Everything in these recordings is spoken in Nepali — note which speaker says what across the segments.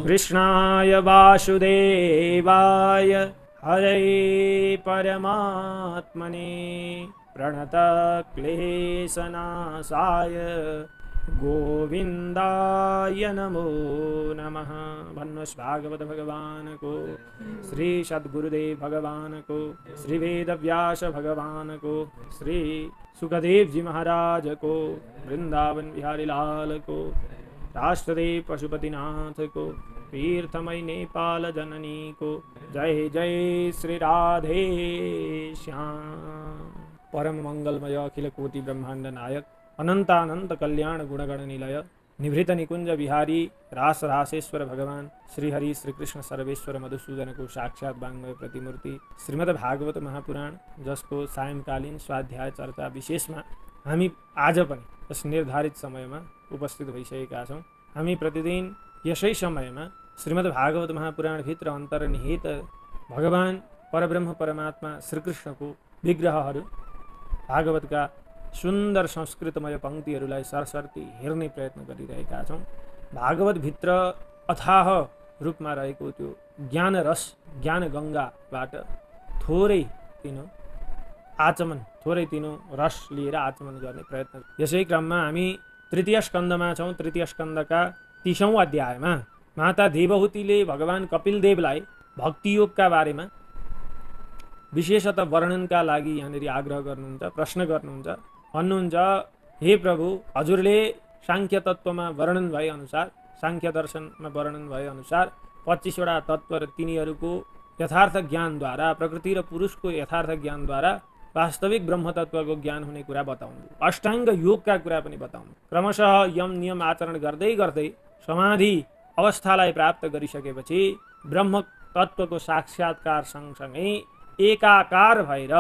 Speaker 1: कृष्णाय वासुदेवाय हरे परमात्मने प्रणतक्लेशनाशाय गोविंदाय नमो नमः। भन्नुहोस् भागवत भगवान को, श्री सद्गुरुदेव भगवान को, श्री वेदव्यास भगवान को, श्री सुखदेव जी महाराज को, वृंदावन बिहारी लाल को, राष्ट्रदेव पशुपतिनाथ को, तीर्थमय नेपाल जननी को, जय जय श्री राधे श्याम। परम मंगलमय अखिल कोटि ब्रह्मांड नायक अनंतानंत कल्याण गुणगण निलय निभृत निकुंज बिहारी रास रासेश्वर भगवान श्री हरि श्री कृष्ण सर्वेश्वर मधुसूदन को साक्षात वाङ्मय प्रतिमूर्ति श्रीमद् भागवत महापुराण, जसको सायंकालीन स्वाध्याय चर्चा विशेषमा हामी आज पनि यस निर्धारित समयमा उपस्थित भइसकेका छौँ। हामी प्रतिदिन यसै समयमा श्रीमद् भागवत महापुराण भित्र अन्तर्निहित भगवान परब्रह्म परमात्मा श्रीकृष्णको विग्रहहरू, भागवतका सुन्दर संस्कृतमय पंक्तिहरूलाई सरसर्ती हेर्ने प्रयत्न गरिरहेका छौँ। भागवत भित्र अथाह रूपमा रहेको त्यो ज्ञान रस, ज्ञान गङ्गाबाट थोरै तिनो आचमन, थोरै तिनो रस लिएर आचमन गर्ने प्रयत्न। यसै क्रममा हामी तृतीय स्कन्धमा छौँ। तृतीय स्कन्धका 30औं अध्यायमा माता देवहूतिले भगवान कपिलदेवलाई भक्तियोगका बारेमा विशेषतः वर्णनका लागि यहाँनिर आग्रह गर्नुहुन्छ, प्रश्न गर्नुहुन्छ। भन्नुहुन्छ, हे प्रभु, हजुरले सांख्य तत्त्वमा वर्णन भए अनुसार, सांख्य दर्शनमा वर्णन भए अनुसार 25 वटा तत्त्व र तिनीहरूको यथार्थ ज्ञानद्वारा, प्रकृति र पुरुषको यथार्थ ज्ञानद्वारा वास्तविक ब्रह्म तत्त्वको ज्ञान हुने कुरा बताउनु, अष्टाङ्ग योगका कुरा पनि बताउनु। क्रमशः यम नियम आचरण गर्दै गर्दै समाधि अवस्थालाई प्राप्त गरिसकेपछि ब्रह्म तत्त्वको साक्षात्कार सँगसँगै एकाकार भएर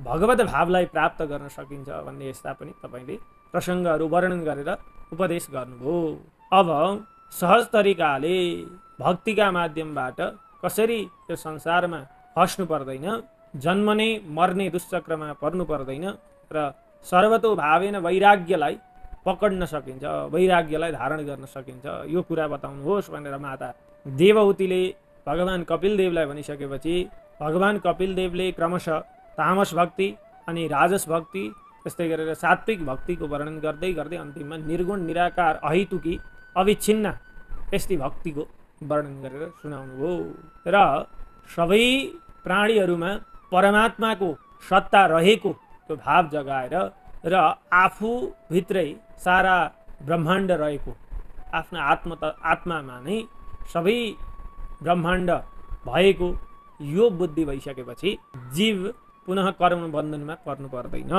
Speaker 1: भगवत भावलाई प्राप्त गर्न सकिन्छ भन्ने यस्ता पनि तपाईले प्रसङ्गहरू वर्णन गरेर उपदेश गर्नुभयो। अब सहज तरिकाले भक्तिका माध्यमबाट कसरी यो संसारमा फस्नु पर्दैन, जन्मने मर्ने दुश्चक्रमा पर्नु पर्दैन र सर्वतोभावेन वैराग्यलाई पकड्न सकिन्छ, वैराग्यलाई धारण गर्न सकिन्छ, यो कुरा बताउनुहोस् भनेर माता देवहूतिले भगवान कपिलदेवलाई भनिसकेपछि भगवान कपिलदेवले क्रमशः तामस भक्ति अनि राजस भक्ति, त्यस्तै गरेर सात्विक भक्तिको वर्णन गर्दै गर्दै अन्तिममा निर्गुण निराकार अहेतुकी अविच्छिन्न यस्ती भक्तिको वर्णन गरेर सुनाउनुभयो। र सबै प्राणीहरूमा परमात्माको सत्ता रहेको त्यो भाव जगाएर र आफूभित्रै सारा ब्रह्माण्ड रहेको आफ्नो आत्मामा नै सबै ब्रह्माण्ड भएको यो बुद्धि भइसकेपछि जीव पुनः कर्म बन्धनमा पर्नु पर्दैन,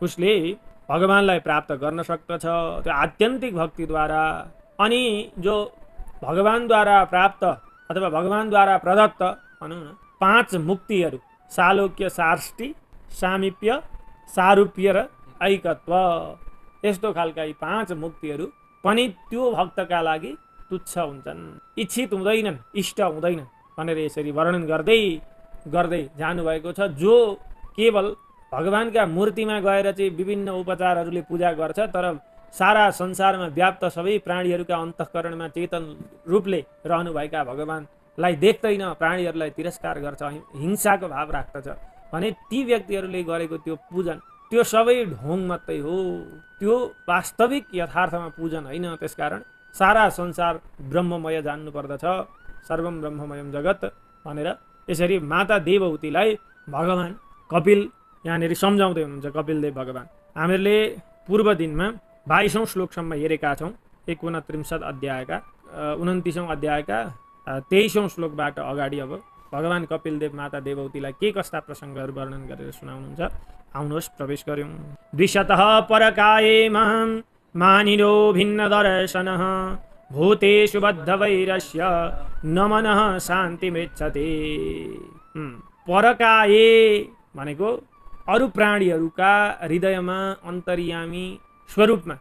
Speaker 1: उसले भगवानलाई प्राप्त गर्न सक्दछ त्यो आत्यन्तिक भक्तिद्वारा। अनि जो भगवानद्वारा प्राप्त अथवा भगवानद्वारा प्रदत्त भनौँ न 5 मुक्तिहरू, सालोक्य, सार्ष्टि, सामिप्य, सारूप्य र ऐकत्व, यस्तो खालका यी 5 मुक्तिहरू पनि त्यो भक्तका लागि तुच्छ हुन्छन्, इच्छित हुँदैनन्, इष्ट हुँदैनन् भनेर यसरी वर्णन गर्दै गर्दै जानुभएको छ। जो केवल भगवानका मूर्तिमा गएर चाहिँ विभिन्न उपचारहरूले पूजा गर्छ, तर सारा संसारमा व्याप्त सबै प्राणीहरूका अन्तःकरणमा चेतन रूपले रहनुभएका भगवानलाई देख्दैन, प्राणीहरूलाई तिरस्कार गर्छ, हिंसाको भाव राख्दछ भने ती व्यक्तिहरूले गरेको त्यो पूजन त्यो सबै ढोङ मात्रै हो, त्यो वास्तविक यथार्थमा पूजन होइन। त्यसकारण सारा संसार ब्रह्ममय जान्नु पर्दछ, सर्वम ब्रह्ममयम जगत भनेर यसरी माता देवहूतिलाई भगवान कपिल यहाँनिर सम्झाउँदै हुनुहुन्छ। कपिलदेव भगवान हामीहरूले पूर्व दिनमा 22औं श्लोकसम्म हेरेका छौँ। 29 अध्यायका 29औं अध्यायका 23औं श्लोकबाट अगाडि अब भगवान कपिलदेव माता देवहूतिलाई के कस्ता प्रसङ्गहरू वर्णन गरेर सुनाउनुहुन्छ। आउनुहोस् प्रवेश गरौँ। द्विषतः परकाये मां मानिनो भिन्न दर्शनः भूतेषु बद्धवैरस्य न मनः शान्तिमृच्छते। परकाये भनेको अरू प्राणीहरूका हृदयमा अन्तर्यामी स्वरूपमा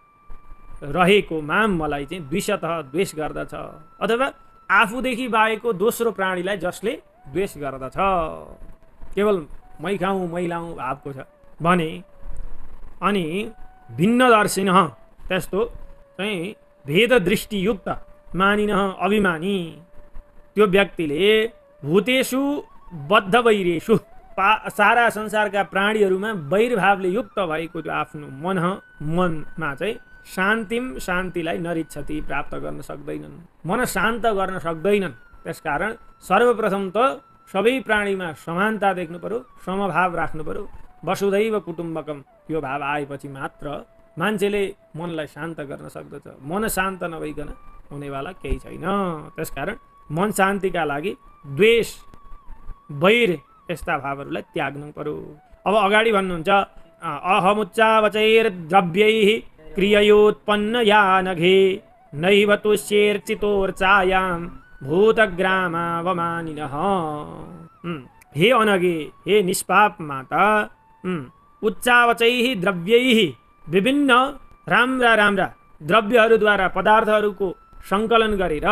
Speaker 1: रहेको माम मलाई चाहिँ द्विषतः द्वेष गर्दछ, अथवा आफूदेखि बाहेकको दोस्रो प्राणीलाई जसले द्वेष गर्दछ, केवल मै खाउँ मै लाउँ भावको छ भने। अनि भिन्नदर्शिनः त्यस्तो चाहिँ भेददृष्टियुक्त मानिनः अभिमानी त्यो व्यक्तिले भूतेषु बद्धवैरेषु सारा संसारका प्राणीहरूमा वैरभावले युक्त भएको त्यो आफ्नो मनमा चाहिँ शान्तिलाई नरिच्छति प्राप्त गर्न सक्दैनन्, मन शान्त गर्न सक्दैनन्। त्यसकारण सर्वप्रथम त सबै प्राणीमा समानता देख्नु पर्यो, समभाव राख्नु पर्यो। वसुधैव कुटुम्बकम यो भाव आएपछि मात्र मान्छेले मनलाई शान्त गर्न सक्दछ। मन शान्त नभइकन हुनेवाला केही छैन। त्यसकारण मन शान्तिका लागि द्वेष वैर यस्ता भावहरूलाई त्याग्नु पर्यो। अब अगाडि भन्नुहुन्छ अहमुच्चावचैर्द्रव्यैः क्रिययोत्पन्न या नघे नैव तुष्येर्चितोर्चायां भूतग्रामावमानिनः। हे अनघे, हे निष्पाप माता, उच्चावचैः द्रव्यैः विभिन्न राम्रा द्रव्यहरूद्वारा पदार्थहरूको सङ्कलन गरेर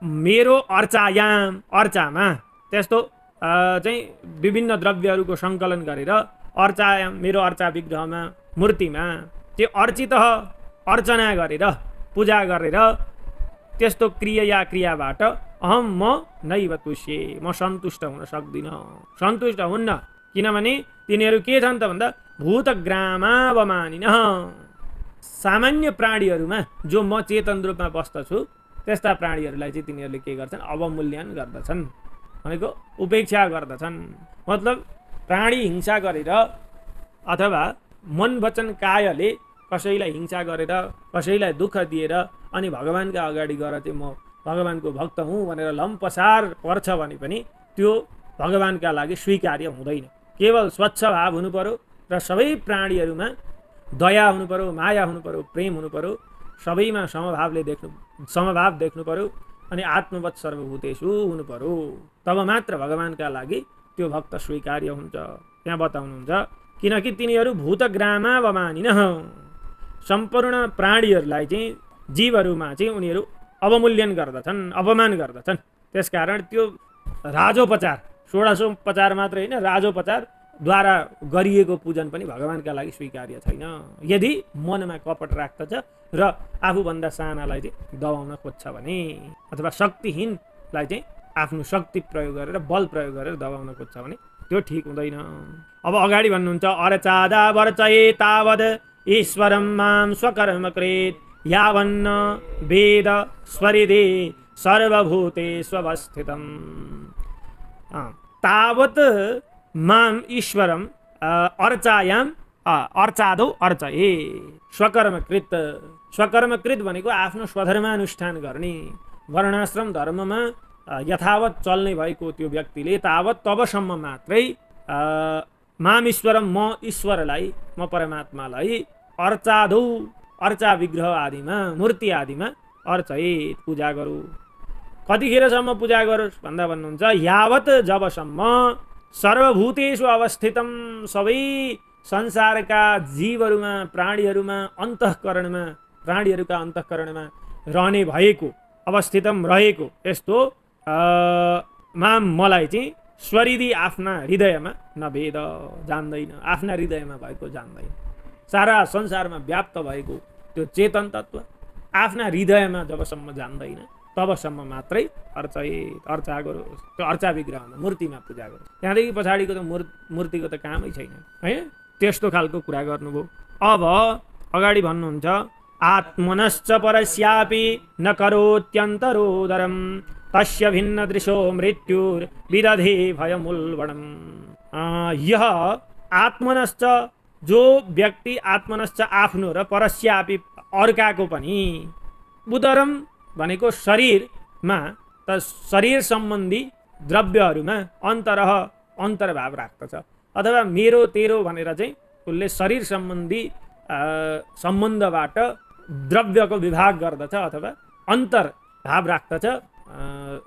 Speaker 1: मेरो अर्चामा त्यस्तो चाहिँ विभिन्न द्रव्यहरूको सङ्कलन गरेर मेरो अर्चा विग्रहमा मूर्तिमा त्यो अर्चित अर्चना गरेर पूजा गरेर त्यस्तो क्रियाबाट अहम म नैव तुष्ये, म सन्तुष्ट हुन सक्दिनँ, सन्तुष्ट हुन्न। किनभने तिनीहरू के छन् त भन्दा भूतग्रामावमानिनः, सामान्य प्राणीहरूमा जो म चेतन रूपमा बस्दछु त्यस्ता प्राणीहरूलाई चाहिँ तिनीहरूले के गर्छन्, अवमूल्यन गर्दछन्, भनेको उपेक्षा गर्दछन्। मतलब प्राणी हिंसा गरेर अथवा मन वचन कायले कसैलाई हिंसा गरेर कसैलाई दुःख दिएर अनि भगवानका अगाडि गएर चाहिँ म भगवानको भक्त हुँ भनेर लम्पसार पर्छ भने पनि त्यो भगवानका लागि स्वीकार्य हुँदैन। केवल स्वच्छ भाव हुनु पर्यो र सबै प्राणीहरूमा दया हुनु पर्यो, माया हुनु पर्यो, प्रेम हुनु पर्यो, सबैमा समभाव देख्नु पर्यो अनि आत्मवत् सर्वभूतेषु हुनु पर्यो। तब मात्र भगवानका लागि त्यो भक्त स्वीकार्य हुन्छ। त्यहाँ बताउनुहुन्छ किनकि तिनीहरू भूतग्रामावमानिनः, सम्पूर्ण प्राणीहरूलाई चाहिँ जीवहरूमा चाहिँ उनीहरू अवमूल्यन गर्दछन्, अपमान गर्दछन्। त्यसकारण त्यो राजोपचार, षोडशोपचार मात्र होइन, राजोपचारद्वारा गरिएको पूजन पनि भगवानका लागि स्वीकार्य छैन यदि मनमा कपट राख्दछ र आफूभन्दा सानालाई चाहिँ दबाउन खोज्छ भने, अथवा शक्तिहीनलाई चाहिँ आफ्नो शक्ति प्रयोग गरेर बल प्रयोग गरेर दबाउन खोज्छ भने त्यो ठिक हुँदैन। अब अगाडि भन्नुहुन्छ अर्चादा वर्चये तावद ईश्वरं मां स्वकर्म कृत् यावन्न वेद स्वरिदे सर्वभूतेष्वस्थितम्। तावत् मां ईश्वरं अर्चादौ अर्चये स्वकर्मकृत। स्वकर्मकृत भनेको आफ्नो स्वधर्मानुष्ठान गर्ने, वर्णाश्रम धर्ममा यथावत चल्ने भएको त्यो व्यक्तिले तावत तबसम्म मात्रै माम ईश्वरम, म ईश्वरलाई, म परमात्मालाई अर्चादौ, अर्चा विग्रह आदिमा, मूर्ति आदिमा अर्चयेत, पूजा गरौँ। कतिखेरसम्म पूजा गरोस् भन्दा भन्नुहुन्छ यावत, जबसम्म सर्वभूतेषु अवस्थितम, सबै संसारका जीवहरूमा प्राणीहरूमा अन्तःकरणमा, प्राणीहरूका अन्तःकरणमा रहने भएको, अवस्थितम रहेको यस्तो मलाई चाहिँ स्वरिदी आफ्ना हृदयमा नभेद, जान्दैन, आफ्ना हृदयमा भएको जान्दैन। सारा संसारमा व्याप्त भएको त्यो चेतन तत्त्व आफ्ना हृदयमा जबसम्म जान्दैन तबसम्म मात्रै अर्चा गरोस्। त्यो अर्चा विग्रहमा, मूर्तिमा पूजा गरोस्। त्यहाँदेखि पछाडिको त मूर्तिको त कामै छैन है, त्यस्तो खालको कुरा गर्नुभयो। अब अगाडि भन्नुहुन्छ आत्मनश्च परस्यापि न करोत्यन्तरोदरं तस्य भिन्न दृशो मृत्युर्विदधे भयमुल्बणम्। यह आत्मनश्च, जो व्यक्ति आत्मनश्च आफ्नो र परस्यापि अर्काको पनि, उदरम भनेको शरीरमा त शरीर सम्बन्धी द्रव्यहरूमा अन्तर्भाव राख्दछ, अथवा मेरो तेरो भनेर चाहिँ उसले शरीर सम्बन्धी सम्बन्धबाट द्रव्यको विभाग गर्दछ अथवा अन्तर्भाव राख्दछ,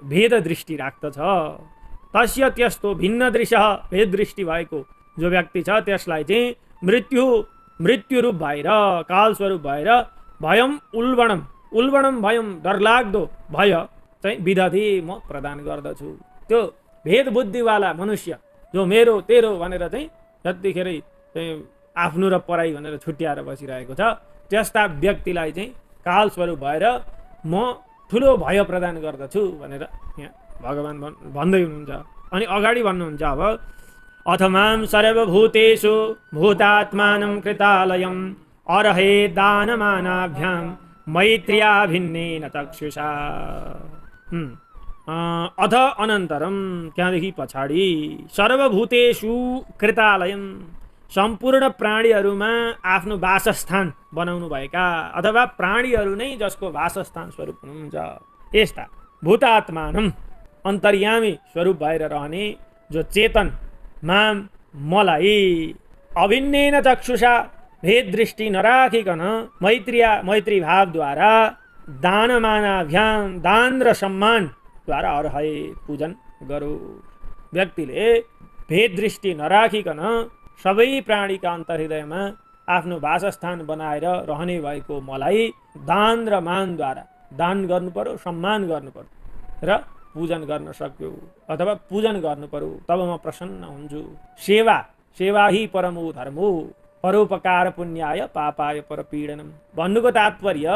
Speaker 1: भेद दृष्टि राख्दछ। तस्य त्यस्तो भिन्न दृश्य, भेद दृष्टि भएको जो व्यक्ति छ त्यसलाई चाहिँ मृत्युरूप भएर, कालस्वरूप भएर भयम उल्बणम भयम, डरलाग्दो भय चाहिँ विदधि म प्रदान गर्दछु। त्यो भेद बुद्धिवाला मनुष्य जो मेरो तेरो भनेर चाहिँ जतिखेरै चाहिँ आफ्नो र पराई भनेर छुट्याएर बसिरहेको छ त्यस्ता व्यक्तिलाई चाहिँ कालस्वरूप भएर म ठुलो भय प्रदान गर्दछु भनेर यहाँ भगवान् भन्दै हुनुहुन्छ। अनि अगाडि भन्नुहुन्छ अब अथमां सर्वभूतेषु भूतात्मानं कृतालयं अर्हे दानमानाभ्यां मैत्र्या भिन्नेन चक्षुषा। अथ अनन्तरम त्यहाँदेखि पछाडि सर्वभूतेषु कृतालयं सम्पूर्ण प्राणीहरूमा आफ्नो वासस्थान बनाउनु भएका अथवा प्राणीहरू नै जसको वासस्थान स्वरूप हुनुहुन्छ यस्ता भूतात्मानम अन्तर्यामी स्वरूप भएर रहने जो चेतन माम मलाई अभिन्नेन चक्षुषा भेद दृष्टि नराखिकन मैत्री भावद्वारा दानमानाभ्याम दान र सम्मानद्वारा अर्है पूजन गरो। व्यक्तिले भेद दृष्टि नराखिकन सबै प्राणीका अन्तर्हृदयमा आफ्नो वासस्थान बनाएर रहने भएको मलाई दान र मानद्वारा दान गर्नु पर्यो, सम्मान गर्नु पर्यो र पूजन गर्न सक्यो अथवा पूजन गर्नु पर्यो, तब म प्रसन्न हुन्छु। सेवा ही परमो धर्मो परोपकार पुण्याय पापाय परपीडनम भन्नुको तात्पर्य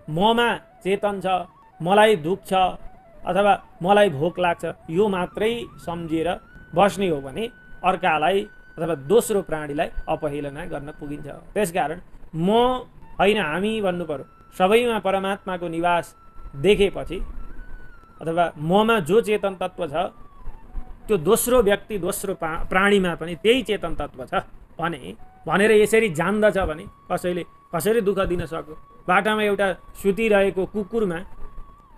Speaker 1: ममा चेतन छ, मलाई दुख छ अथवा मलाई भोक लाग्छ यो मात्रै सम्झेर बस्ने हो भने अर्कालाई अथवा दोस्रो प्राणीलाई अपहेलना गर्न पुगिन्छ। त्यसकारण म होइन हामी भन्नु पर्यो। सबैमा परमात्माको निवास देखेपछि अथवा ममा जो चेतन तत्व छ त्यो दोस्रो व्यक्ति दोस्रो प्राणीमा पनि त्यही चेतन तत्व छ भनेर यसरी जान्दछ भने कसैले दुःख दिन सक्यो। बाटामा एउटा सुतिरहेको कुकुरमा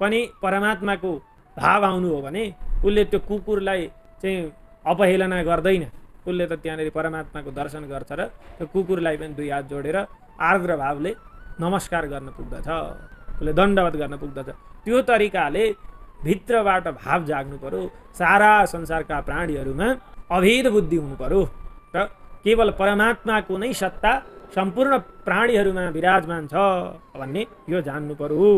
Speaker 1: पनि परमात्माको भाव आउनु हो भने उसले त्यो कुकुरलाई चाहिँ अपहेलना गर्दैन, उसले त त्यहाँनिर परमात्माको दर्शन गर्छ र त्यो कुकुरलाई पनि दुई हात जोडेर आर्द्र भावले नमस्कार गर्न पुग्दछ, उसले दण्डवत गर्न पुग्दछ। त्यो तरिकाले भित्रबाट भाव जाग्नु पर्यो। सारा संसारका प्राणीहरूमा अभेद बुद्धि हुनु पर्यो र केवल परमात्माको नै सत्ता सम्पूर्ण प्राणीहरूमा विराजमान छ भन्ने यो जान्नु पर्यो।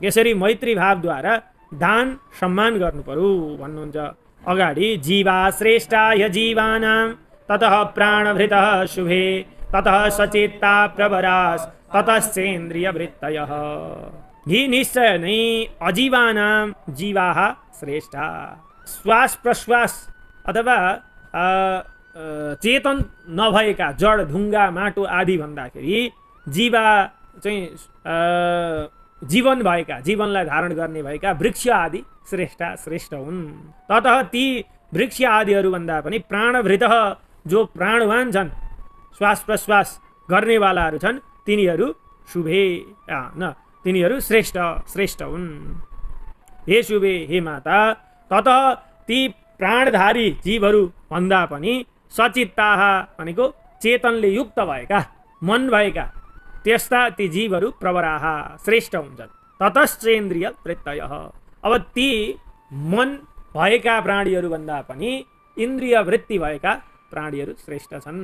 Speaker 1: यसरी मैत्री भावद्वारा दान सम्मान गर्नु पर्यो भन्नुहुन्छ। अगाडि जीवा श्रेष्ठा य जीवानां ततः प्राणभृतः शुभे ततः सचेता प्रवरास ततश्चेन्द्रियवृत्तयः। यी निश्चय नै अजीवानां जीवाः श्रेष्ठा। श्वास प्रश्वास अथवा चेतन नभएका जड ढुङ्गा माटो आदि भन्दाखेरि जीवा चाहिँ जीवन भएका जीवनलाई धारण गर्ने भएका वृक्ष आदि श्रेष्ठ हुन्। ततः ती वृक्ष आदिहरू भन्दा पनि प्राणभृतः जो प्राणवान छन् श्वास प्रश्वास गर्नेवालाहरू छन् तिनीहरू शुभे तिनीहरू श्रेष्ठ हुन्। हे शुभे हे माता ततः ती प्राणधारी जीवहरू भन्दा पनि सचित्ताः भनेको चेतनले युक्त भएका मन भएका त्यस्ता ती जीवहरू प्रवराः श्रेष्ठ हुन्छन्। ततश्चेन्द्रिय वृत्तयः अब ती मन भएका प्राणीहरू भन्दा पनि इन्द्रिय वृत्ति भएका प्राणीहरू श्रेष्ठ छन्।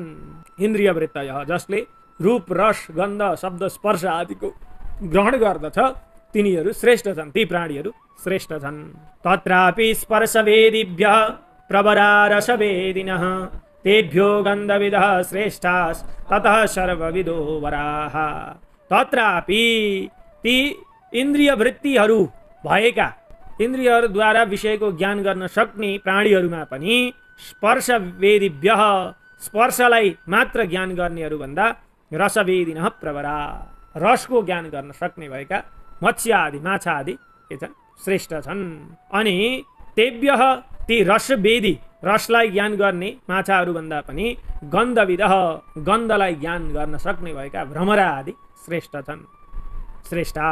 Speaker 1: इन्द्रिय वृत्तयः जसले रूप रस गन्ध शब्द स्पर्श आदिको ग्रहण गर्दछ तिनीहरू श्रेष्ठ छन्, ती प्राणीहरू श्रेष्ठ छन्। तत्रापि स्पर्शवेदिभ्यः प्रवरा रसवेदिनः तेभ्यो गन्धविदः श्रेष्ठास् ततः सर्वविदो वराः। तत्रापि ती इन्द्रिय वृत्तिहरू भएका इन्द्रियहरूद्वारा विषयको ज्ञान गर्न सक्ने प्राणीहरूमा पनि स्पर्शवेदिभ्यः स्पर्शलाई मात्र ज्ञान गर्नेहरू भन्दा रसवेदिनः प्रवरा रसको ज्ञान गर्न सक्ने भएका मत्स्य आदि माछा आदि के छन् श्रेष्ठ छन्। अनि तेभ्यः ती रसवेदी रसलाई ज्ञान गर्ने माछाहरू भन्दा पनि गन्धविदः गन्धलाई ज्ञान गर्न सक्ने भएका भ्रमरा आदि श्रेष्ठ छन् श्रेष्ठा।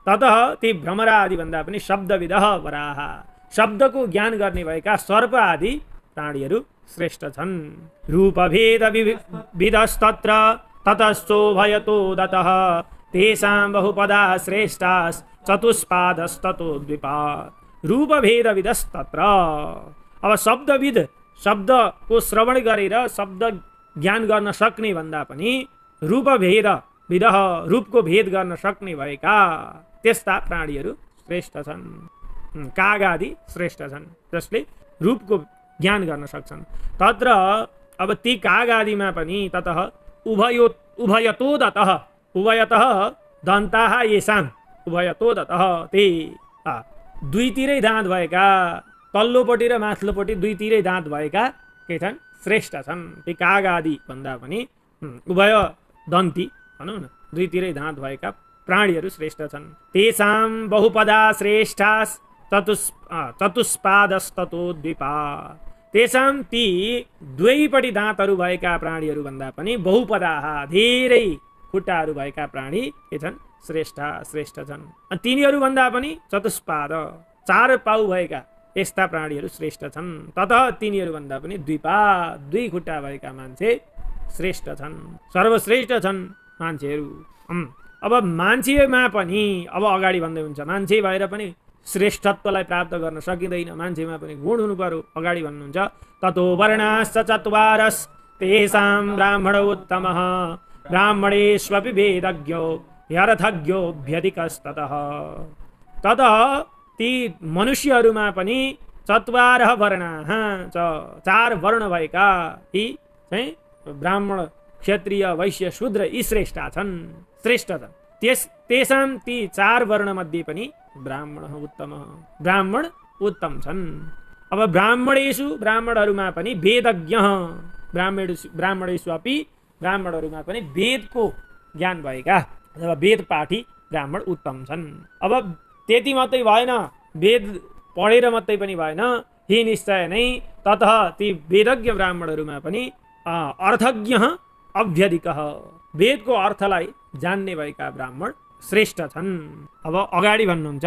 Speaker 1: ततः ती भ्रमरा आदि भन्दा पनि शब्दविदः वराः शब्दको ज्ञान गर्ने भएका सर्प आदि प्राणीहरू श्रेष्ठ छन्। रूपभेद विदस्तत्र ततश्चोभयतो दतः तेषां बहुपदा श्रेष्ठास् चतुष्पादस्ततो द्विपाद। रूपभेद विदस्तत्र अब शब्दविद शब्दको श्रवण गरेर शब्द ज्ञान गर्न सक्ने भन्दा पनि रूपभेद विदः रूपको भेद गर्न सक्ने भएका त्यस्ता प्राणीहरू श्रेष्ठ छन्। काग आदि श्रेष्ठ छन् जसले रूपको ज्ञान गर्न सक्छन्। तत्र अब ती काग आदिमा पनि ततः उभयतोदतः उभयतः दन्ताः येषां उभयतोदतः ते दुईतिरै दाँत भएका तल्लोपट्टि र माथिल्लोपट्टि दुईतिरै दाँत भएका के छन् श्रेष्ठ छन् ती काग आदि भन्दा पनि उभय दन्ती भनौँ न दुईतिरै दाँत भएका प्राणीहरू श्रेष्ठ छन् तेषां बहुपदा श्रेष्ठास् चतुष्पादस्ततो द्विपा तेषां ती दुवैपट्टि दाँतहरू भएका प्राणीहरू भन्दा पनि बहुपदाः धेरै खुट्टाहरू भएका प्राणी के छन् श्रेष्ठ छन् तिनीहरू भन्दा पनि चतुष्पाद 4 पाउ भएका यस्ता प्राणीहरू श्रेष्ठ छन् ततः तिनीहरू भन्दा पनि द्विपा 2 खुट्टा भएका मान्छे श्रेष्ठ छन् सर्वश्रेष्ठ छन् मान्छेहरू। अब मान्छेमा पनि अब अगाडि भन्दै हुन्छ मान्छे भएर पनि श्रेष्ठत्वलाई प्राप्त गर्न सकिँदैन मान्छेमा पनि गुण हुनु पर्यो अगाडि भन्नुहुन्छ ततो वर्णाश्च चत्वारस् तेषां ब्राह्मण उत्तमः ब्राह्मणेष्वपि वेदज्ञो यर्थज्ञोऽभ्यधिकस्ततः ततः ती मनुष्यहरूमा पनि चत्वारः वर्णाः 4 वर्ण भएका यी चाहिँ ब्राह्मण क्षत्रिय वैश्य शूद्र यी श्रेष्ठ छन् तेषां ती 4 वर्ण मध्ये पनि ब्राह्मण उत्तम छन्। अब ब्राह्मणेषु ब्राह्मणहरूमा पनि वेदज्ञ ब्राह्मणेषु अपि ब्राह्मणहरूमा पनि वेदको ज्ञान भएका अथवा वेद पाठी ब्राह्मण उत्तम छन्। अब त्यति मात्रै भएन वेद पढेर मात्रै पनि भएन हि निश्चय नै ततः ती वेदज्ञ ब्राह्मणहरूमा पनि अर्थज्ञ अभ्यधिकः वेदको अर्थलाई जान्ने भएका ब्राह्मण श्रेष्ठ छन्। अब अगाडि भन्नुहुन्छ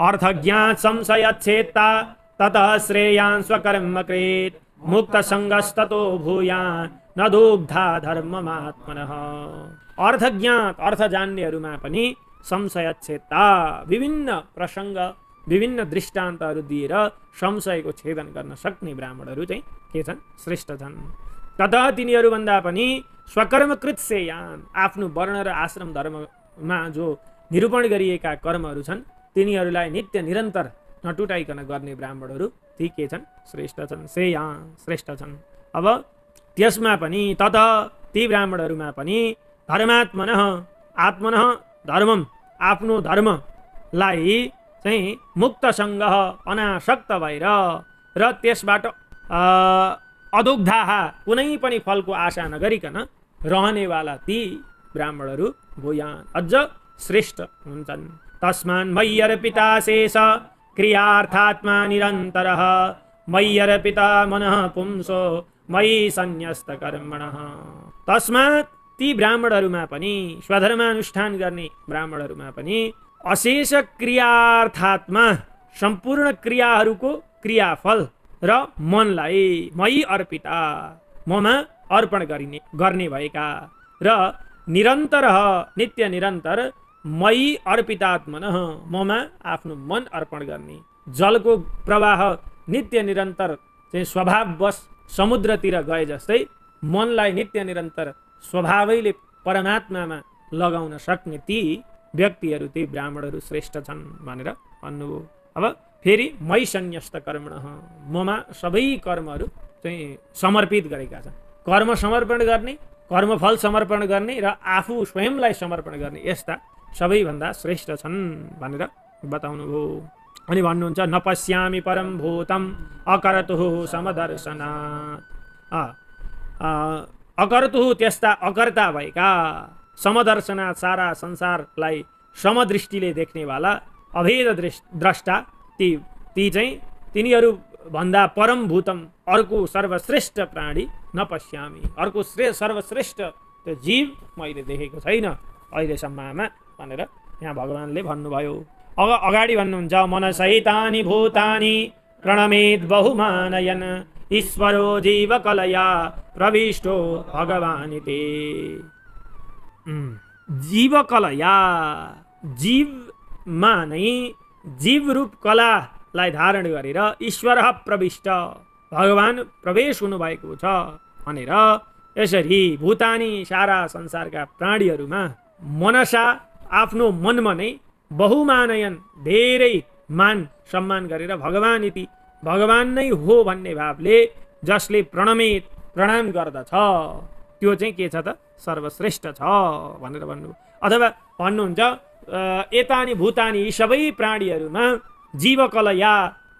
Speaker 1: अर्थज्ञात संशयच्छेत्ता ततः श्रेयान् स्वकर्म कृत मुक्त संगस्ततो भूयान् न दुग्धा धर्ममात्मनः अर्थज्ञात अर्थ जान्नेहरूमा पनि संशयच्छेत्ता विभिन्न प्रसङ्ग विभिन्न दृष्टान्तहरू दिएर संशयको छेदन गर्न सक्ने ब्राह्मणहरू चाहिँ के छन् श्रेष्ठ छन्। ततः तिनीहरू भन्दा पनि स्वकर्मकृत श्रेयान् आफ्नो वर्ण र आश्रम धर्ममा जो निरूपण गरिएका कर्महरू छन् तिनीहरूलाई नित्य निरन्तर नटुटाइकन गर्ने ब्राह्मणहरू ती के छन् श्रेष्ठ छन् श्रेष्ठ छन्। अब त्यसमा पनि ततः ती ब्राह्मणहरूमा पनि धर्मात्मनः आत्मनः धर्मम आफ्नो धर्मलाई चाहिँ मुक्तसँग अनासक्त भएर र त्यसबाट अदुग्धाः कुनै पनि फलको आशा नगरिकन रहनेवाला ती ब्राह्मणहरू भूयान् अझ श्रेष्ठ हुन्छन्। तस्मान् मय्यर्पिता शेष क्रियार्थात्मा निरन्तरः मय्यर्पिता मनः पुंसो मयि सन्न्यस्त कर्मणः तस्मात् ती ब्राह्मणहरूमा पनि स्वधर्मानुष्ठान गर्ने ब्राह्मणहरूमा पनि अशेष क्रियार्थात्मा सम्पूर्ण क्रियाहरूको क्रियाफल र मनलाई मयि अर्पिता ममा अर्पण गर्ने भएका र निरन्तर नित्य निरन्तर मयि अर्पितात्मनः ममा आफ्नो मन अर्पण गर्ने जलको प्रवाह नित्य निरन्तर चाहिँ स्वभाववश समुद्रतिर गए जस्तै मनलाई नित्य निरन्तर स्वभावैले परमात्मामा लगाउन सक्ने ती व्यक्तिहरू ती ब्राह्मणहरू श्रेष्ठ छन् भनेर भन्नुभयो। अब फेरि मयि सन्न्यस्त कर्मणः ममा सबै कर्महरू चाहिँ समर्पित गरेका छन् कर्म समर्पण गर्ने कर्मफल समर्पण गर्ने र आफू स्वयंलाई समर्पण गर्ने यस्ता सबैभन्दा श्रेष्ठ छन् भनेर बताउनुभयो। अनि भन्नुहुन्छ न पश्यामि परम भूतम अकर्तुः समदर्शनात् अकर्तुः त्यस्ता अकर्ता भएका समदर्शनात् सारा संसारलाई समदृष्टिले देख्नेवाला अभेद द्रष्टा ती चाहिँ तिनीहरू भन्दा परम भूतम अर्को सर्वश्रेष्ठ प्राणी न पश्यामि अर्को सर्वश्रेष्ठ त्यो जीव मैले देखेको छैन अहिलेसम्ममा भनेर यहाँ भगवानले भन्नुभयो। अगाडि भन्नुहुन्छ मनसहितानि भूतानि प्रणमेद बहुमानयन ईश्वरो जीवकलया प्रविष्टो भगवानिति जीवकलया जीवमा नै जीवरूप कलालाई धारण गरेर ईश्वर प्रविष्ट भगवान प्रवेश हुनुभएको छ भनेर यसरी भूतानी सारा संसारका प्राणीहरूमा मनसा आफ्नो मनमा नै बहुमानयन धेरै मान सम्मान गरेर भगवान इति भगवान नै हो भन्ने भावले जसले प्रणमेत प्रणाम गर्दछ त्यो चाहिँ के छ त सर्वश्रेष्ठ छ भनेर भन्नु। अथवा भन्नुहुन्छ एतानि भूतानि यी सबै प्राणीहरूमा जीवकलया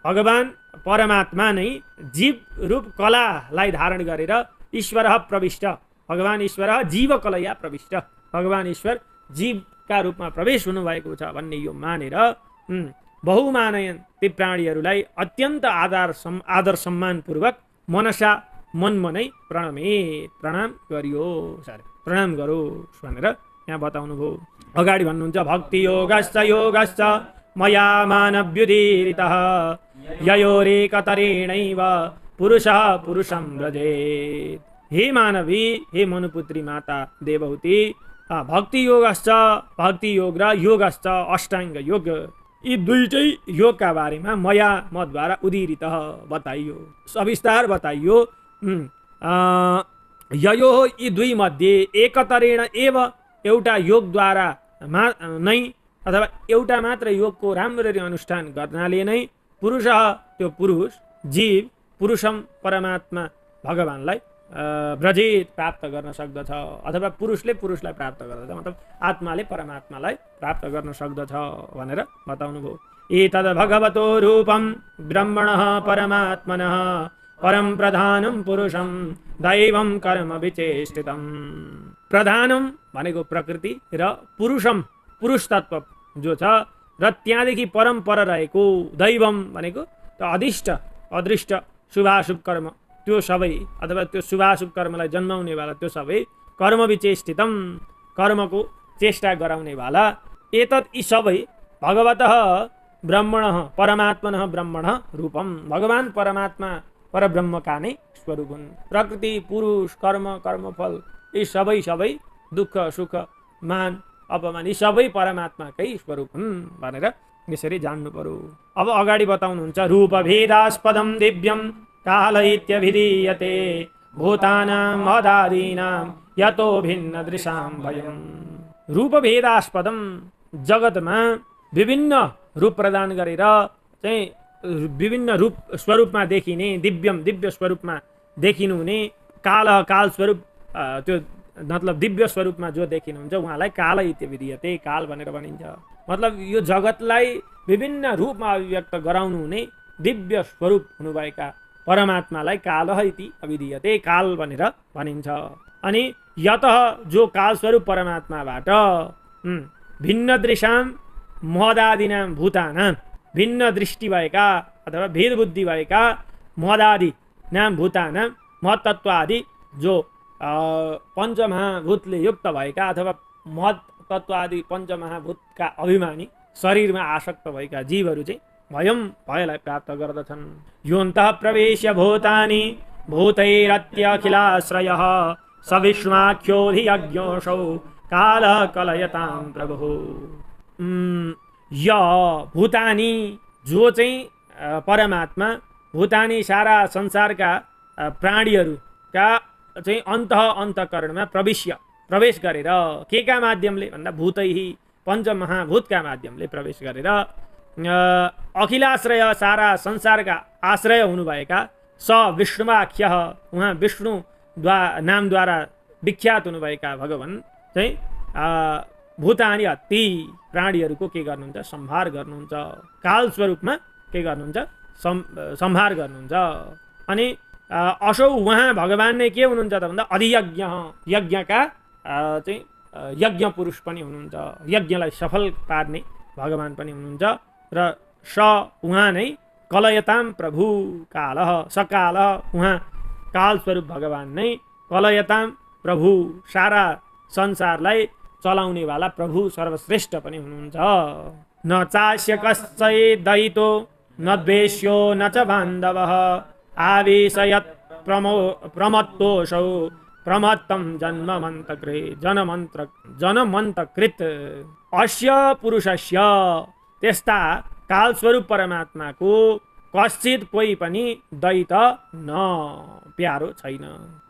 Speaker 1: भगवान परमात्मा नै जीव रूप कलालाई धारण गरेर ईश्वर प्रविष्ट भगवान ईश्वर जीवकलया प्रविष्ट भगवान ईश्वर जीवका रूपमा प्रवेश हुनुभएको छ भन्ने यो मानेर बहुमानयन ती प्राणीहरूलाई अत्यन्त आदर सम्मानपूर्वक मनसा मनमा नै प्रणाम गरियो प्रणाम गरोस् भनेर यहाँ बताउनु भयो। अगाडि भन्नुहुन्छ भक्ति योगश्च मया मानव्युदीरितः ययोरेकतरेणैव पुरुषः पुरुषं व्रजेत्। हे मानवी, हे मनुपुत्री माता देवहूति, भक्ति योग र योगश्च अष्टाङ्ग योग यी दुईटै योगका बारेमा मद्वारा उदीरित बताइयो, सविस्तार बताइयो। ययो यी दुई मध्ये एकतरेण एव एउटा योगद्वारा नै अथवा एउटा मात्र योगको राम्ररी अनुष्ठान गर्नाले नै पुरुष त्यो पुरुष जीव पुरुषम परमात्मा भगवानलाई व्रजित प्राप्त गर्न सक्दछ अथवा पुरुषले पुरुषलाई प्राप्त गर्दछ मतलब आत्माले परमात्मालाई प्राप्त गर्न सक्दछ भनेर बताउनु भयो। एतद् भगवतो रूपम ब्रह्मणः परमात्मनः परम प्रधानम पुरुषम दैवम कर्म विचेष्टितम। प्रधानम भनेको प्रकृति र पुरुषम पुरुष तत्व जो छ र त्यहाँदेखि परम्पर रहेको दैवम भनेको त्यो अदृष्ट शुभाशुभ कर्म त्यो सबै अथवा त्यो शुभाशुभ कर्मलाई जन्माउने वाला त्यो सबै कर्म विचेष्टितम कर्मको चेष्टा गराउने वाला एतत् यी सबै भगवतः ब्रह्मणः परमात्मनः ब्रह्मणः रूपम भगवान परमात्मा परब्रह्मका नै स्वरूप हुन्। प्रकृति पुरुष कर्म कर्मफल यी सबै दुःख सुख मान अपमान यी सबै परमात्माकै स्वरूप हुन् भनेर यसरी जान्नु पर्यो। अब अगाडि बताउनुहुन्छ रूप भेदास्पदम दिव्यम काल इत्यभिधीयते भूतानां मदादीनां यतो भिन्न दृशां भयम्। रूप भेदास्पदम जगतमा विभिन्न रूप प्रदान गरेर चाहिँ विभिन्न रूप स्वरूपमा देखिने दिव्य स्वरूपमा देखिनु हुने काल स्वरूप त्यो मतलब दिव्य स्वरूपमा जो देखिनुहुन्छ उहाँलाई काल इत्यभिधीयते काल भनेर भनिन्छ। मतलब यो जगतलाई विभिन्न रूपमा अभिव्यक्त गराउनु हुने दिव्य स्वरूप हुनुभएका परमात्मालाई काल इति अभिधीयते काल भनेर भनिन्छ। अनि यतः जो काल स्वरूप परमात्माबाट भिन्न दृशां महदादीनां भूतानां भिन्न दृष्टि भएका अथवा भेद बुद्धि भएका महदादि नाम भूतानां महतत्व आदि जो पञ्चमहाभूतले युक्त भएका अथवा महतत्व आदि पञ्चमहाभूतका अभिमानी शरीरमा आसक्त भएका जीवहरू चाहिँ भयलाई प्राप्त गर्दछन्। योऽन्तः प्रवेश्य भूतानि भूतैरत्यखिलाश्रयः सविष्माख्योऽधियज्ञोऽसौ कालः कलयतां प्रभुः। य भूतानि जो चाहिँ परमात्मा भूतानि सारा संसारका प्राणीहरूका चाहिँ अन्तःकरणमा प्रवेश गरेर के का माध्यमले भन्दा भूतैहि पञ्चमहाभूतका माध्यमले प्रवेश गरेर अखिलाश्रय सारा संसारका आश्रय हुनुभएका स विष्णुवाख्य उहाँ विष्णु नामद्वारा विख्यात हुनुभएका भगवान चाहिँ भूतानि ती प्राणीहरूको के गर्नुहुन्छ संहार गर्नुहुन्छ काल स्वरूपमा के गर्नुहुन्छ संहार गर्नुहुन्छ। अनि असौ उहाँ भगवान नै के हुनुहुन्छ त भन्दा अधियज्ञ यज्ञका चाहिँ यज्ञ पुरुष पनि हुनुहुन्छ यज्ञलाई सफल पार्ने भगवान पनि हुनुहुन्छ र स उहाँ नै कलयताम प्रभु कालः सकालः उहाँ काल स्वरूप भगवान नै कलयताम प्रभु सारा संसारलाई चलाउने वाला प्रभु सर्वश्रेष्ठ पनि हुनुहुन्छ। न चास्य कश्चिदयितो न द्वेष्यो न च बान्धवः आवेशयत् प्रमत्तोऽसौ प्रमत्तं जनमन्त्रकृत् अस्य पुरुषस्य त्यस्ता कालस्वरूप परमात्माको कश्चित कोही पनि दैत न प्यारो छैन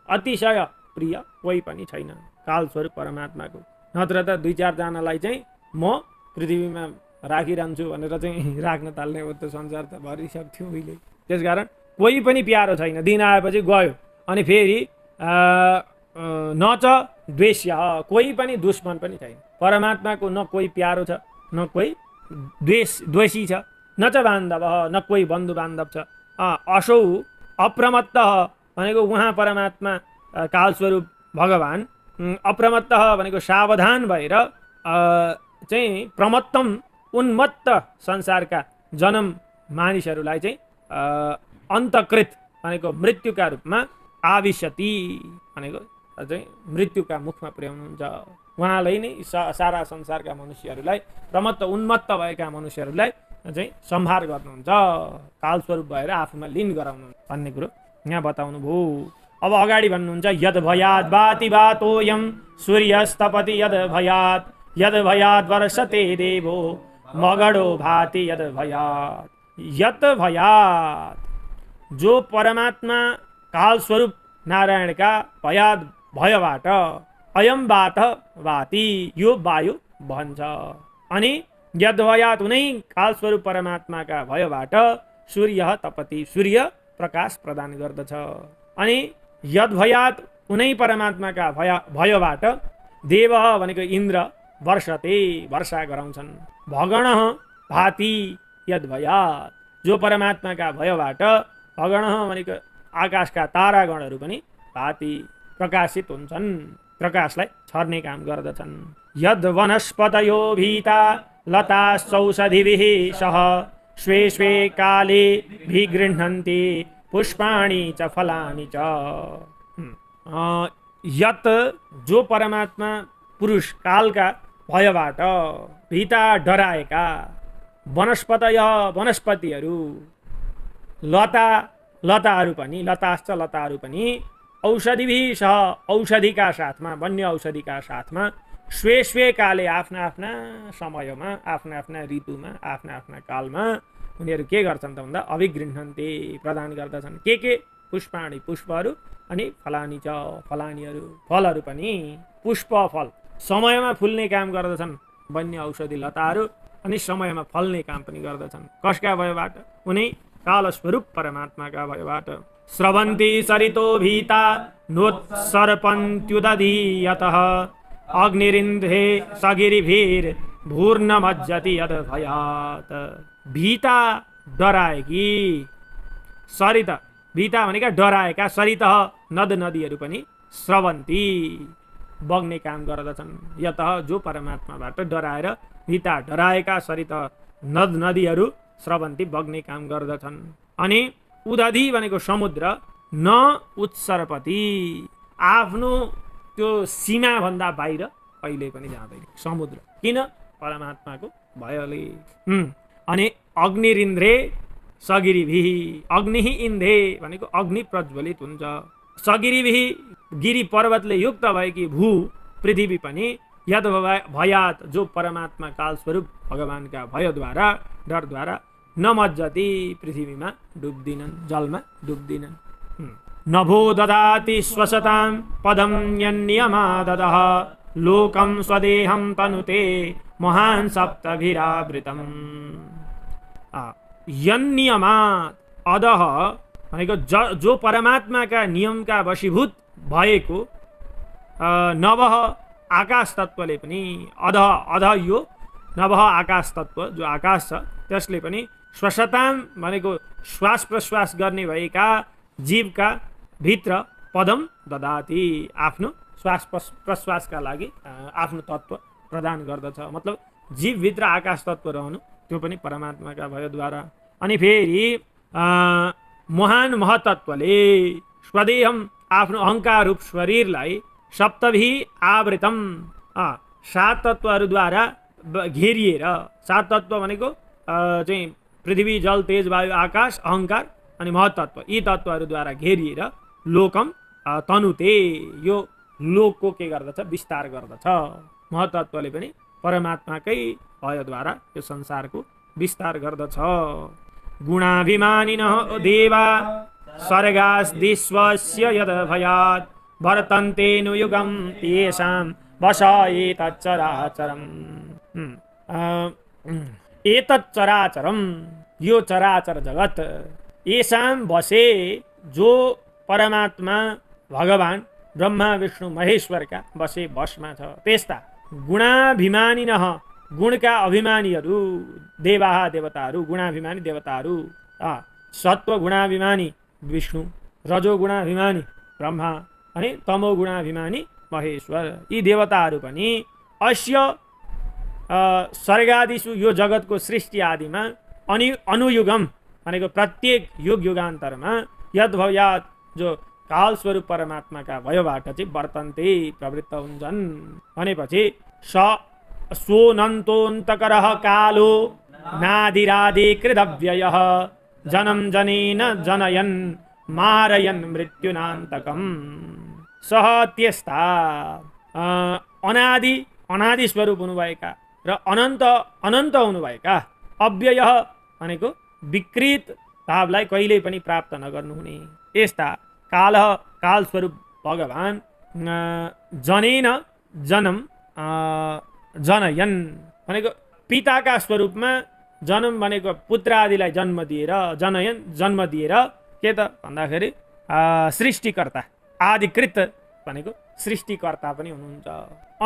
Speaker 1: अतिशय प्रिय कोही पनि छैन कालस्वरूप परमात्माको। नत्र त दुई चारजनालाई चाहिँ म पृथ्वीमा राखिरहन्छु भनेर चाहिँ राख्न थाल्ने हो त संसार त भरिसक्थ्यो उहिले। त्यसकारण कोही पनि प्यारो छैन दिन आएपछि गयो अनि फेरि न च द्वेष्य, कोही पनि दुश्मन पनि छैन। परमात्माको न कोही प्यारो छ, न कोही द्वेषी छ, न च बान्धव, न कोही बन्धु बान्धव छ। असौ अप्रमत्त भनेको उहाँ परमात्मा कालस्वरूप भगवान् अप्रमत्त भनेको सावधान भएर चाहिँ प्रमत्तम उन्मत्त संसारका जन्म मानिसहरूलाई चाहिँ अन्तकृत भनेको मृत्युका रूपमा आविशति भनेको चाहिँ मृत्युका मुखमा पुर्याउनुहुन्छ। उहाँलाई नै सारा संसारका मनुष्यहरूलाई प्रमत्त उन्मत्त भएका मनुष्यहरूलाई चाहिँ सम्हार गर्नुहुन्छ, कालस्वरूप भएर आफूमा लीन गराउनुहुन्छ भन्ने कुरो यहाँ बताउनु भयो। अब अगाडि भन्नुहुन्छ यद भयाद वाति वातोयम सूर्यस्तपति यद भयाद वर्षते देवो मगडो भाति यद भयाद जो परमात्मा कालस्वरूप नारायणका भयबाट अयम वात वाति यो वायु भन्छ। अनि यद्भयात उनै कालस्वरूप परमात्माका भयबाट सूर्य तपति सूर्य प्रकाश प्रदान गर्दछ। अनि यद्भयात उनै परमात्माका भयबाट देव भनेको इन्द्र वर्षते वर्षा गराउँछन्। भगण भाति यद्भयात जो परमात्माका भयबाट भगण भनेको आकाशका तारागणहरू पनि भाति प्रकाशित हुन्छन्, प्रकाशलाई छर्ने काम गर्दछन्। यद वनस्पतयो भीता लताश्चौषधिभिः सह स्वे स्वे काले विगृह्णन्ति पुष्पाणि च फलानि च। यत जो परमात्मा पुरुष कालका भयबाट भीता डराएका वनस्पतय वनस्पतिहरू लताहरू पनि लताश्च लताहरू पनि औषधिभिः सह औषधिका साथमा वन्य औषधिका साथमा स्वे स्वे काले आफ्ना आफ्ना समयमा आफ्ना आफ्ना ऋतुमा आफ्ना आफ्ना कालमा उनीहरू के गर्छन् त भन्दा अभिगृह्णन्ते प्रदान गर्दछन्। के पुष्पाणि पुष्पहरू अनि फलानि च फलानीहरू फलहरू पनि पुष्प फल समयमा फुल्ने काम गर्दछन्। वन्य औषधि लताहरू अनि समयमा फल्ने काम पनि गर्दछन्। कसका भयबाट? उनी कालस्वरूप परमात्माका भयबाट। स्रवन्ति सरितो भीता नोत्सर्पन्त्युदधीयतः अग्निरिन्ध्रे सगिरिभिर भूर्नमज्जति यद भयात। भीता डराएकी सरित भीता भनेका डराएका सरित नद नदीहरू पनि स्रवन्ती बग्ने काम गर्दछन्। यत जो परमात्माबाट डराएर भीता डराएका सरित नद नदीहरू स्रवन्ती बग्ने काम गर्दछन्। अनि उदधि भनेको समुद्र न उत्सर्पति आफ्नो त्यो सीमा भन्दा बाहिर कहिले पनि जाँदैन समुद्र। किन? परमात्माको भयले। अनि अग्निरिन्द्रे सगिरिभिः अग्नि इन्धे भनेको अग्नि प्रज्वलित हुन्छ। सगिरिभिः गिरी पर्वतले युक्त भएकी भू पृथ्वी पनि यद भयात जो परमात्मा कालस्वरूप भगवानका भयद्वारा डरद्वारा नमज्जति पृथ्वीमा डुब्दिनन्, जलमा डुब्दिनन्। नभो ददाति स्वसतां पदं यन्नियमाददः लोकं स्वदेहं तनुते महान् सप्तभिरावृतम्। यन्नियमात् अदः भनेको जो परमात्माका नियमका वशीभूत भएको नभः आकाश तत्त्वले पनि अध यो नभः आकाश तत्त्व जो आकाश छ त्यसले पनि स्वसताम भनेको श्वास प्रश्वास गर्ने भएका जीवका भित्र पदम ददाति आफ्नो श्वास प्रश्वासका लागि आफ्नो तत्त्व प्रदान गर्दछ। मतलब जीवभित्र आकाश तत्त्व रहनु त्यो पनि परमात्माका भयद्वारा। अनि फेरि महान महतत्वले स्वदेहम आफ्नो अहङ्कार रूप शरीरलाई सप्तभी आवृतम सात तत्त्वहरूद्वारा घेरिएर, सात तत्त्व भनेको चाहिँ पृथ्वी जल तेज वायु आकाश अहङ्कार अनि महतत्व यी तत्त्वहरूद्वारा घेरिएर लोकम तनुते यो लोकको के गर्दछ? विस्तार गर्दछ। महतत्वले पनि परमात्माकै भयद्वारा यो संसारको विस्तार गर्दछ। गुणाभिमानिनः देवा स्वर्गास्दिश्वस्य यद भयात् वर्तन्ते नु युगं येषां वशाये तच्चराचरम्। एतच्चराचरम यो चराचर जगत येषां वशे जो परमात्मा भगवान ब्रह्मा विष्णु महेश्वरका बसे बसमा छ। त्यस्ता गुणाभिमानिनः गुणका अभिमानीहरू देवाः देवताहरू गुणाभिमानी देवताहरू सत्व गुणाभिमानी विष्णु रजो गुणाभिमानी ब्रह्मा अनि तमो गुणाभिमानी महेश्वर यी देवताहरू पनि अस्य स्वर्गादिषु यो जगतको सृष्टि आदिमा अनुयुगम भनेको प्रत्येक युग युगान्तरमा यद्भयात् जो काल स्वरूप परमात्माका भयबाट चाहिँ वर्तन्ते प्रवृत्त हुन्छन् भनेपछि सोऽनन्तोऽन्तकरः कालो नादिरादि कृतव्ययः जन्म जनेन जनयन् मारयन् मृत्युनान्तकम् सह त्यस्ता अनादि स्वरूप हुनुभएका र अनन्त हुनुभएका अव्यय भनेको विकृत भावलाई कहिल्यै पनि प्राप्त नगर्नुहुने यस्ता काल स्वरूप भगवान जनेन जन्म जनयन् भनेको पिताका स्वरूपमा जन्म भनेको पुत्र आदिलाई जन्म दिएर जनयन जन्म दिएर के त भन्दाखेरि सृष्टिकर्ता आदिकृत भनेको सृष्टिकर्ता पनि हुनुहुन्छ।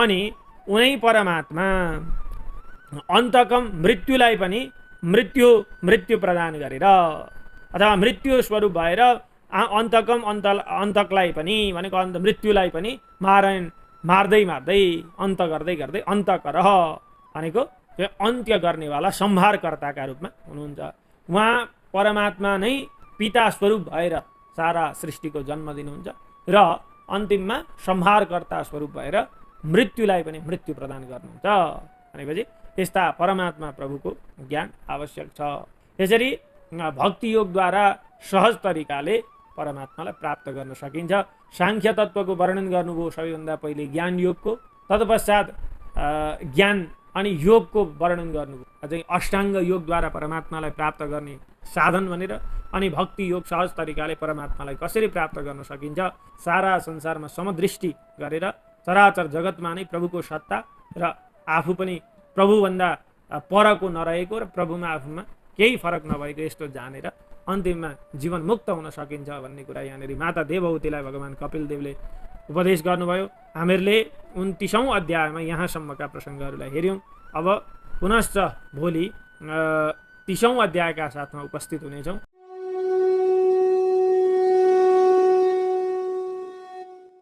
Speaker 1: अनि उनै परमात्मा अन्तकम मृत्युलाई पनि मृत्यु प्रदान गरेर अथवा मृत्यु स्वरूप भएर अन्तकम अन्तकलाई पनि भनेको मृत्युलाई पनि मार्दै अन्त गर्दै अन्तकर भनेको अन्त्य गर्नेवाला संहारकर्ताका रूपमा हुनुहुन्छ। उहाँ परमात्मा नै पिता स्वरूप भएर सारा सृष्टिको जन्म दिनुहुन्छ र अन्तिममा संहारकर्ता स्वरूप भएर मृत्युलाई पनि मृत्यु प्रदान गर्नुहुन्छ भनेपछि यस्ता परमात्मा प्रभुको ज्ञान आवश्यक छ। यसरी भक्ति योगद्वारा सहज तरिकाले परमात्मालाई प्राप्त गर्न सकिन्छ। सांख्य तत्त्वको वर्णन गर्नुभयो सबैभन्दा पहिले ज्ञान योगको, तत्पश्चात ज्ञान अनि योगको वर्णन गर्नुभयो अझै अष्टाङ्ग योगद्वारा परमात्मालाई प्राप्त गर्ने साधन भनेर, अनि भक्ति योग सहज तरिकाले परमात्मालाई कसरी प्राप्त गर्न सकिन्छ सारा संसारमा समदृष्टि गरेर चराचर जगतमा नै प्रभुको सत्ता र आफू पनि प्रभुभन्दा परको नरहेको र प्रभुमा आफूमा केही फरक नभएको यस्तो जानेर अन्तिममा जीवन मुक्त हुन सकिन्छ भन्ने कुरा यहाँनिर माता देवहूतिलाई भगवान कपिलदेवले उपदेश गर्नुभयो। हामीहरूले 29औं अध्यायमा यहाँसम्मका प्रसङ्गहरूलाई हेऱ्यौँ। अब पुनश्च भोलि 30औं अध्यायका साथमा उपस्थित हुनेछौँ।